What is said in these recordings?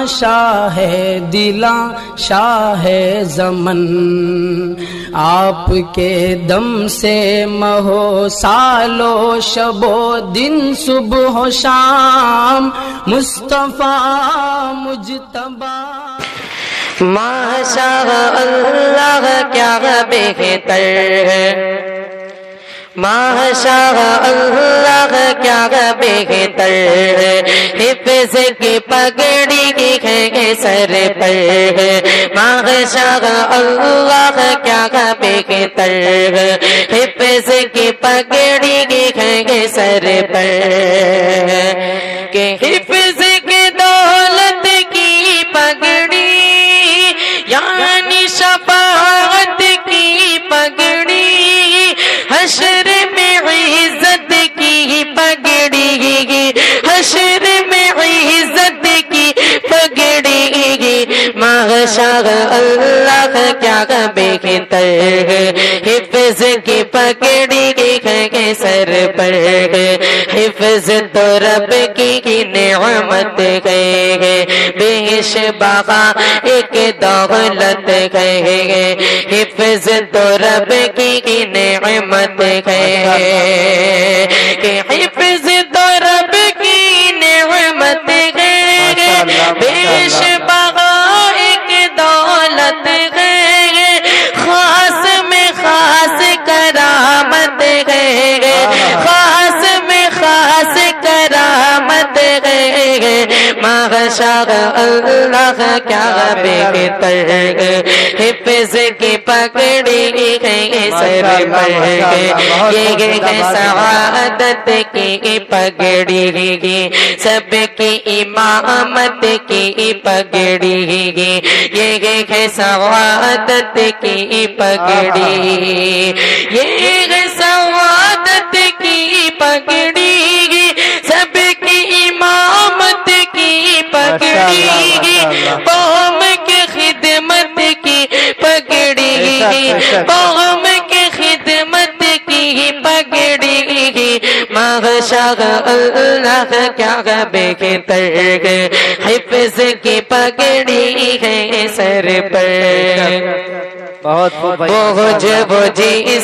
شاہ دلاں شاہ زمن، آپ کے دم سے مہو سالو شب و دن صبح و شام مصطفیٰ مجتبیٰ۔ ماشاء اللہ کیا بہتر ہے، ماشاء اللہ کیا بہتر ہے، حفظ کی پگڑی کے سر پر ہے، ماشاء اللہ کیا بہتر ہے، حفظ کی پگڑی کے سر پر ہے، کہ حفظ کی دولت کی پگڑی یعنی شفاعت کی پگڑی، حشر میں عزت کی پگڑی، حشر میں عزت کی پگڑی، ماشاء اللہ کیا بہتر ہے، حفظ کی پگڑی کے سر پر ہے، حفظ تو رب کی نعمت ہے، بیش بغا ایک دولت ہے، حفظ تو رب کی نعمت ہے، کہ حفظ تو رب کی نعمت ہے، بیش بغا ایک دولت ہے، خاص میں خاص کرامت ہے، خاص میں خاص کرامت ہے، ماشاء اللہ کیا بہتر ہے، حفظ کی پگڑی کے سر پر ہے، یہ سعادت کی پگڑی، سب کی امامت کی پگڑی، یہ سعادت کی پگڑی، یہ سعادت کی پگڑی، سب کی امامت کی پگڑی، قوم کی خدمت کی پگڑی، قوم کی خدمت کی پگڑی، ماشاء اللہ کیا بہتر ہے، حفظ کی پگڑی ہے سر پر، بوجھ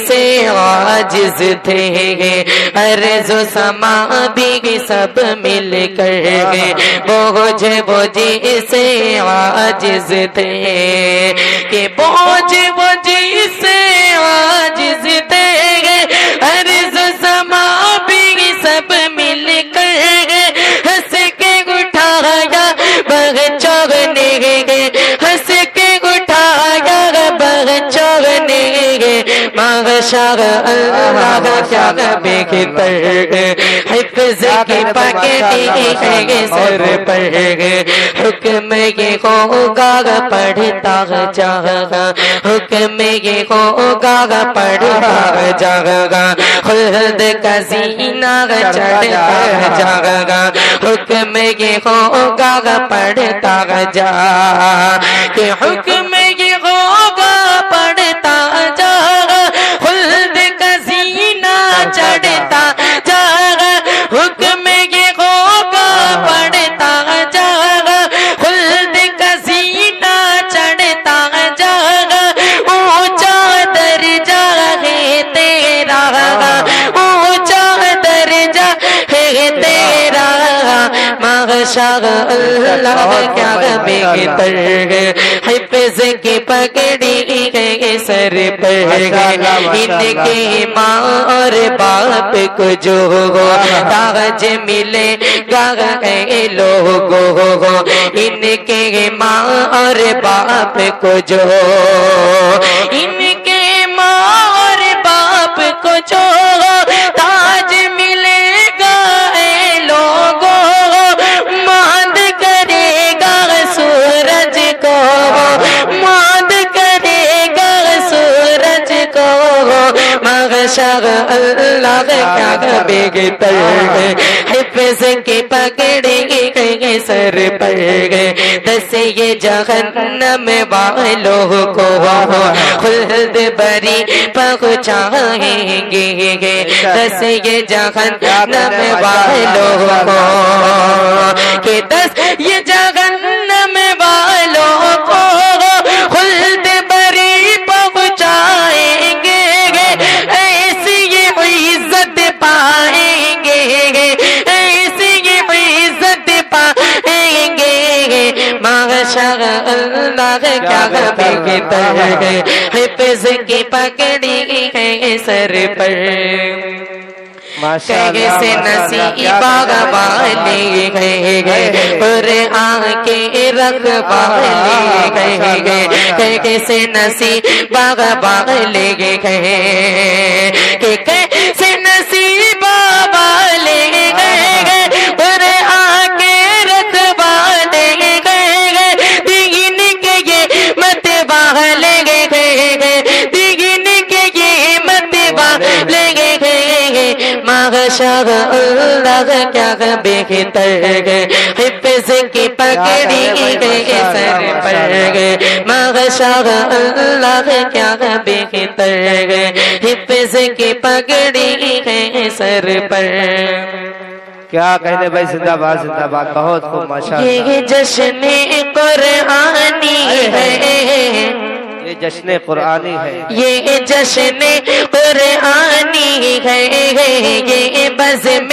سے عاجز تھے، عرض و سما بھی سب مل کر گئے، بوجھ سے عاجز تھے، کہ بوجھ سے عاجز تھے، عرض و سما بھی سب مل کر گئے، ہنس کے اٹھایا بغچوں نے گئے، ہنس کے اٹھایا بغچوں نے گئے، ماشاء اللہ کیا بہتر ہے، حفظ کی پگڑی کے سر پر ہے، حکم یہ ہوگا پڑھتا جاگا، حکم یہ ہوگا پڑھتا جاگا، خلد کا زینہ چڑھتا جاگا، حکم یہ ہوگا پڑھتا جا، کہ حکم یہ ہوگا پڑھتا جا، خلد کا زینہ چڑھتا جاگا، حکم یہ ہوگا پڑھتا جا، خلد کا زینہ چڑھتا جاگا، اونچا درجہ ہے تیرا، اونچا درجہ ہے تیرا، ماشاء اللہ کیا بہتر ہے، حفظ کی پگڑی کے سر پر ہے، ان کے ماں اور باپ کو جو تاج ملے گا اے لوگوں، ان کے ماں اور باپ کو جو، ان کے ماں اور باپ کو جو تاج ملے گا اے لوگوں، ماند کرے گا سورج کو، ماند کرے گا سورج کو، ماشاء اللہ کیا بہتر ہے، حفظ کی پگڑی کے سر پر ہے، دس یہ جہنم والوں کو خلد بری پہنچائیں گے، دس یہ جہنم والوں کو، کہ دس یہ جہنم کیا بہتر ہے، حفظ کی پگڑی ہے سر پر، کیسے نصیب والے گئے قرآن کے رکھوالے گئے، کیسے نصیب والے گئے، کیسے نصیب والے گئے قرآن کے رکھوالے گئے، دین کے یہ مت والے گئے، دین کے یہ مت والے گئے، ماشاء اللہ کیا بہتر ہے، حفظ کی پگڑی گئے سر پر گئے، ماشاء اللہ کیا بہتر ہے، حفظ کی پگڑی گئے سر پر۔ کیا کہنے بھائی، زندہ باد زندہ باد، بہت خوب ماشاءاللہ۔ یہ جشن قرآنی ہے، یہ جشن قرآنی ہے، یہ جشن قرآنی ہے، یہ بزم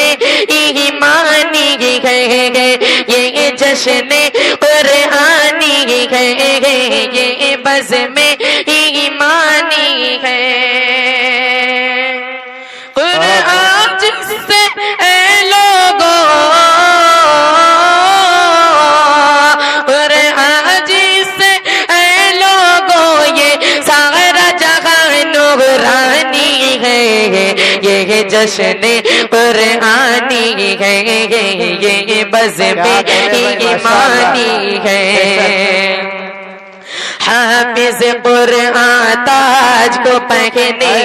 ایمانی ہے، یہ جشن قرآنی ہے، یہ بزم ایمانی ہے، قرآن جس سے اے لوگوں، قرآن جس سے اے لوگوں، یہ سارا جہاں نورانی ہے، یہ جشن قرآنی ہے، یہ بزم ایمانی ہے، حافظ قرآن تاج کو پہنے،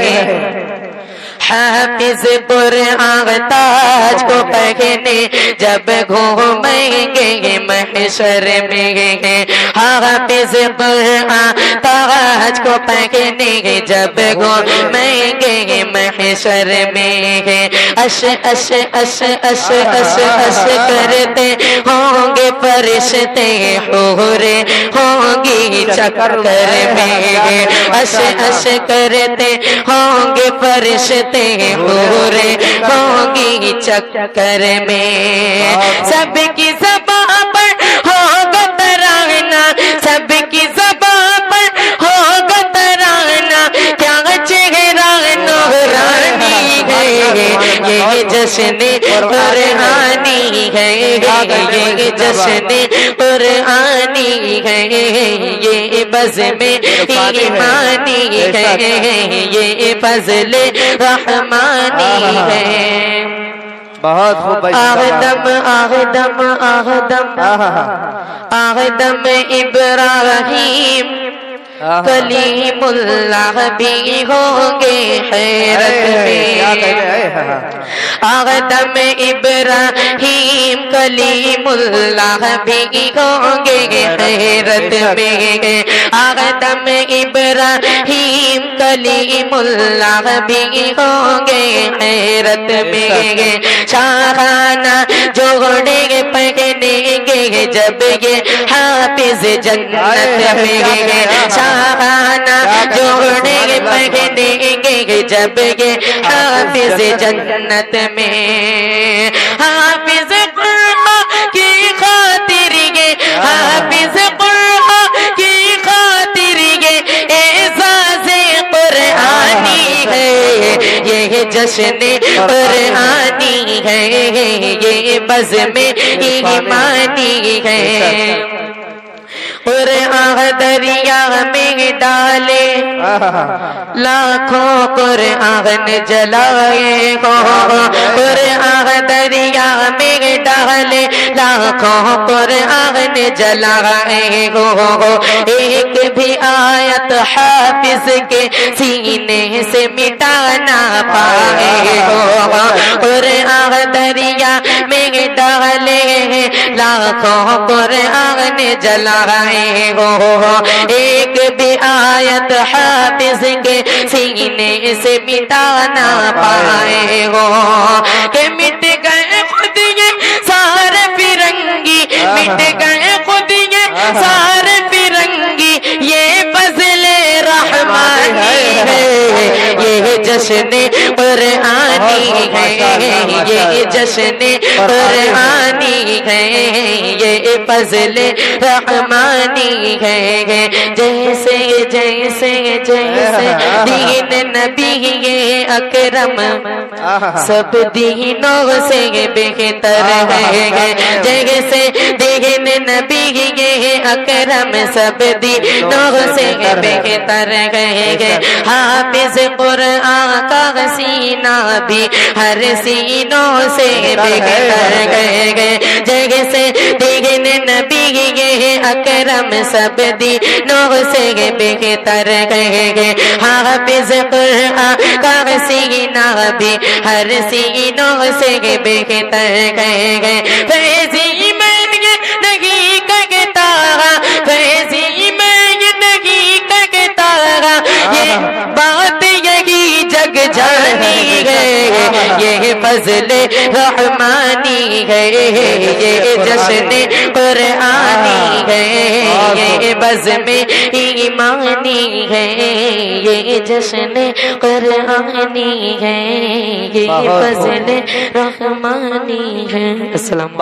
حافظ قرآن تاج کو پہنے، جب گھومیں گے محشر میں، حافظ قرآن تاج کو پہنے، جب گھومیں گے محشر میں، اش اش اش اش اش اش کرتے ہوں گے فرشتے، حوریں ہوں گی چکر میں، اش اش کرتے ہوں گے فرشتے، حوریں ہوں گی چکر میں، سب کی زبان پر ہوگا ترانہ، سب کی زبان پر ہوگا ترانہ، کیا چہرہ نورانی ہے، یہ جشن قرآنی ہے، یہ جشن قرآنی ہے، یہ بزم ایمانی ہے، یہ فضل رحمانی ہے، بہت خوب۔ آدم آدم آدم آدم ابراہیم کلیم اللہ بھی ہوں گے حیرت میں، آدم ابراہیم کلیم اللہ بھی ہوں گے حیرت میں، آدم ابراہیم کلیم اللہ بھی ہوں گے حیرت میں، شاہانہ جوڑے پہنیں گے جب یہ حافظ جنت میں، شاہانہ جوڑے پہنیں گے جب یہ حافظ جنت میں، حافظ قرآن کی خاطر یہ، حافظ قرآن کی خاطر یہ اعزاز قرآنی ہے، یہ جشن قرآنی ہے، یہ بزم ایمانی ہے، قرآن دریا میں ڈالے لاکھوں قرآن جلائے ہو، قرآن دریا میں ڈالے لاکھوں قرآن جلائے ہو، ایک بھی آیت حافظ کے سینے سے مٹانا پائے ہو، قرآن دریا میں ڈالے لاکھوں قرآن جلائے ہو، ایک بھی آیت حافظ کے سینے سے مٹانا پائے ہو، کہ مٹ گئے خود یہ سارے فرنگی، مٹ گئے خود یہ سارے فرنگی، یہ فضل رحمانی ہے، یہ جشن قرآنی ہے، یہ جشن قرآنی ہے، یہ فضل رحمانی ہے، جیسے جیسے جیسے دین نبی اکرم سب دینوں سے بہتر ہے، جیسے دین نبی اکرم سب دینوں سے بہتر ہے، حافظ قرآن کا سینہ بھی ہر سینوں سے بہتر ہے، جیسے دین نبی اکرم سب دینوں سے بہتر ہے، حافظ قرآن کا سینہ بھی ہر سینوں سے بہتر ہے، فیضی میں یہ نہیں کہتا، فیضی میں یہ نہیں کہتا، یہ بات یہی جگ جانی ہے، یہ فضل رحمانی ہے، یہ جشن قرآنی ہے، یہ بزم ایمانی ہے، یہ جشن قرآنی ہے، یہ فضل رحمانی ہے۔ السلام